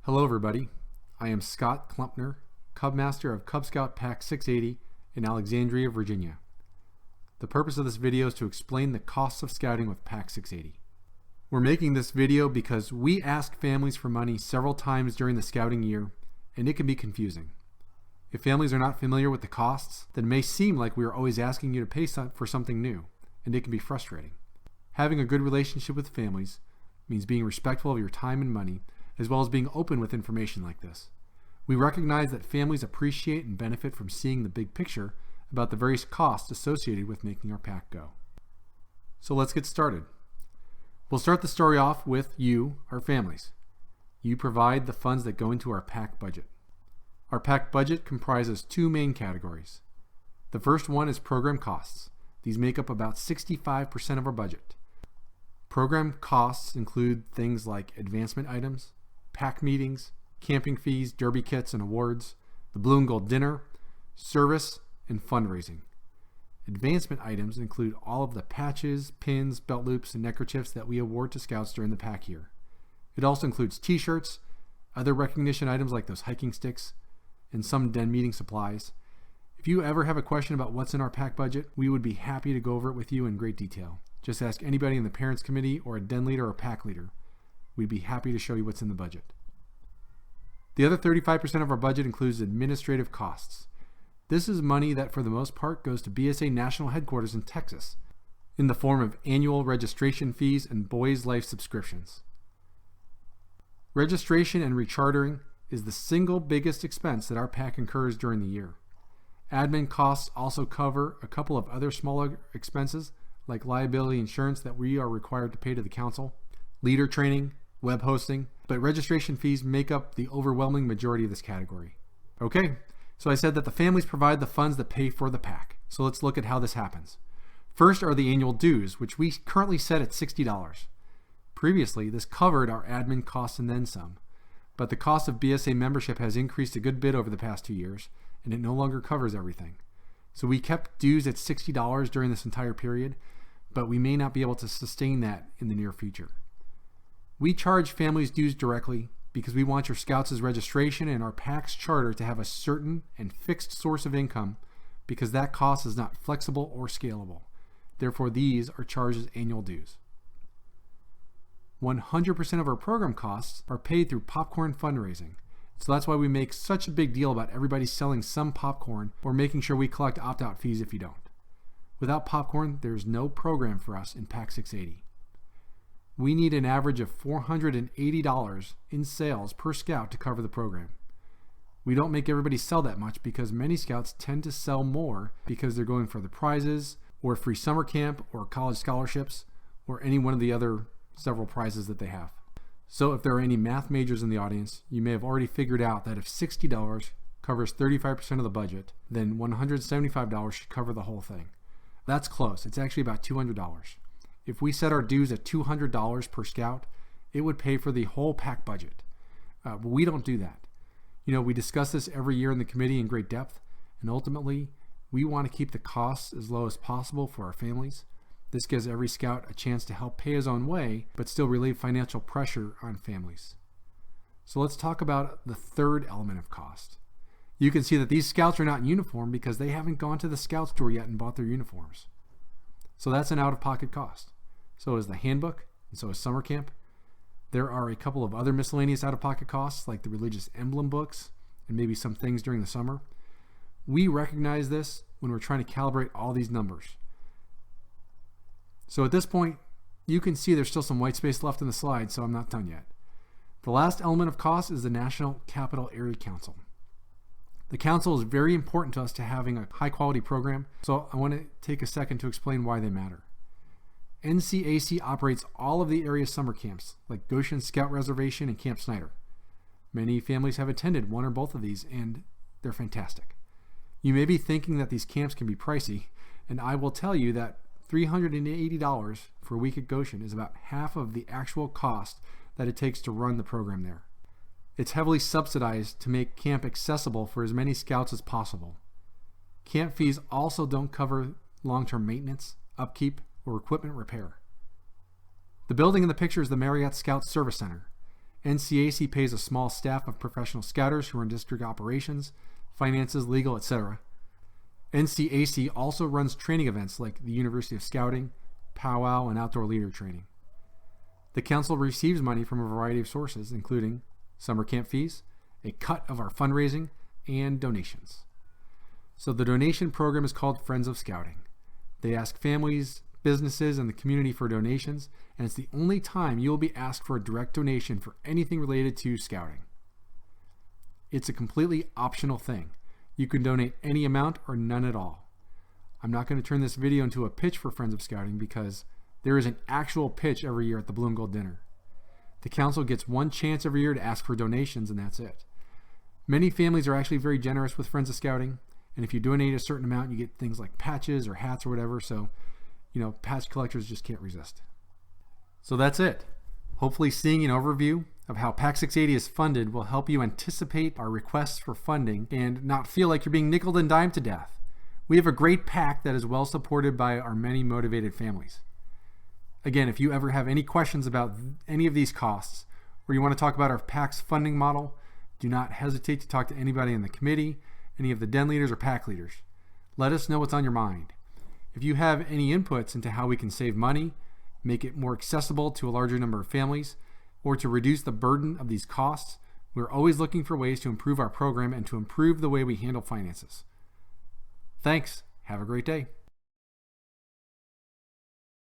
Hello everybody, I am Scott Klumpner, Cub Master of Cub Scout Pack 680 in Alexandria, Virginia. The purpose of this video is to explain the costs of scouting with Pack 680. We're making this video because we ask families for money several times during the scouting year, and it can be confusing. If families are not familiar with the costs, then it may seem like we are always asking you to pay for something new, and it can be frustrating. Having a good relationship with families means being respectful of your time and money, as well as being open with information like this. We recognize that families appreciate and benefit from seeing the big picture about the various costs associated with making our pack go. So let's get started. We'll start the story off with you, our families. You provide the funds that go into our pack budget. Our pack budget comprises two main categories. The first one is program costs. These make up about 65% of our budget. Program costs include things like advancement items, pack meetings, camping fees, derby kits and awards, the Blue and Gold dinner, service, and fundraising. Advancement items include all of the patches, pins, belt loops, and neckerchiefs that we award to scouts during the pack year. It also includes t-shirts, other recognition items like those hiking sticks, and some den meeting supplies. If you ever have a question about what's in our pack budget, we would be happy to go over it with you in great detail. Just ask anybody in the parents committee or a den leader or pack leader. We'd be happy to show you what's in the budget. The other 35% of our budget includes administrative costs. This is money that for the most part goes to BSA National Headquarters in Texas in the form of annual registration fees and Boys Life subscriptions. Registration and rechartering is the single biggest expense that our pack incurs during the year. Admin costs also cover a couple of other smaller expenses like liability insurance that we are required to pay to the council, leader training, web hosting, but registration fees make up the overwhelming majority of this category. Okay, so I said that the families provide the funds that pay for the pack. So let's look at how this happens. First are the annual dues, which we currently set at $60. Previously, this covered our admin costs and then some, but the cost of BSA membership has increased a good bit over the past 2 years, and it no longer covers everything. So we kept dues at $60 during this entire period, but we may not be able to sustain that in the near future. We charge families dues directly because we want your Scouts' registration and our pack's charter to have a certain and fixed source of income because that cost is not flexible or scalable. Therefore, these are charged as annual dues. 100% of our program costs are paid through popcorn fundraising. So that's why we make such a big deal about everybody selling some popcorn or making sure we collect opt-out fees if you don't. Without popcorn, there's no program for us in Pack 680. We need an average of $480 in sales per scout to cover the program. We don't make everybody sell that much because many scouts tend to sell more because they're going for the prizes or free summer camp or college scholarships or any one of the other several prizes that they have. So if there are any math majors in the audience, you may have already figured out that if $60 covers 35% of the budget, then $175 should cover the whole thing. That's close. It's actually about $200. If we set our dues at $200 per scout, it would pay for the whole pack budget. But we don't do that. We discuss this every year in the committee in great depth, and ultimately, we want to keep the costs as low as possible for our families. This gives every scout a chance to help pay his own way, but still relieve financial pressure on families. So let's talk about the third element of cost. You can see that these scouts are not in uniform because they haven't gone to the scout store yet and bought their uniforms. So that's an out-of-pocket cost. So is the handbook, and so is summer camp. There are a couple of other miscellaneous out-of-pocket costs like the religious emblem books and maybe some things during the summer. We recognize this when we're trying to calibrate all these numbers. So at this point, you can see there's still some white space left in the slide, so I'm not done yet. The last element of cost is the National Capital Area Council. The council is very important to us to having a high-quality program, so I want to take a second to explain why they matter. NCAC operates all of the area's summer camps, like Goshen Scout Reservation and Camp Snyder. Many families have attended one or both of these, and they're fantastic. You may be thinking that these camps can be pricey, and I will tell you that $380 for a week at Goshen is about half of the actual cost that it takes to run the program there. It's heavily subsidized to make camp accessible for as many scouts as possible. Camp fees also don't cover long-term maintenance, upkeep, or equipment repair. The building in the picture is the Marriott Scout Service Center. NCAC pays a small staff of professional scouters who run district operations, finances, legal, etc. NCAC also runs training events like the University of Scouting, powwow, and outdoor leader training. The council receives money from a variety of sources, including summer camp fees, a cut of our fundraising, and donations. So the donation program is called Friends of Scouting. They ask families, businesses, and the community for donations, and it's the only time you will be asked for a direct donation for anything related to scouting. It's a completely optional thing. You can donate any amount or none at all. I'm not going to turn this video into a pitch for Friends of Scouting because there is an actual pitch every year at the Blue and Gold Dinner. The council gets one chance every year to ask for donations, and that's it. Many families are actually very generous with Friends of Scouting, and if you donate a certain amount, you get things like patches or hats or whatever, so, patch collectors just can't resist. So that's it. Hopefully seeing an overview of how PAC 680 is funded will help you anticipate our requests for funding and not feel like you're being nickeled and dimed to death. We have a great PAC that is well supported by our many motivated families. Again, if you ever have any questions about any of these costs, or you want to talk about our PAC's funding model, do not hesitate to talk to anybody in the committee, any of the den leaders or PAC leaders. Let us know what's on your mind. If you have any inputs into how we can save money, make it more accessible to a larger number of families, or to reduce the burden of these costs, we're always looking for ways to improve our program and to improve the way we handle finances. Thanks. Have a great day.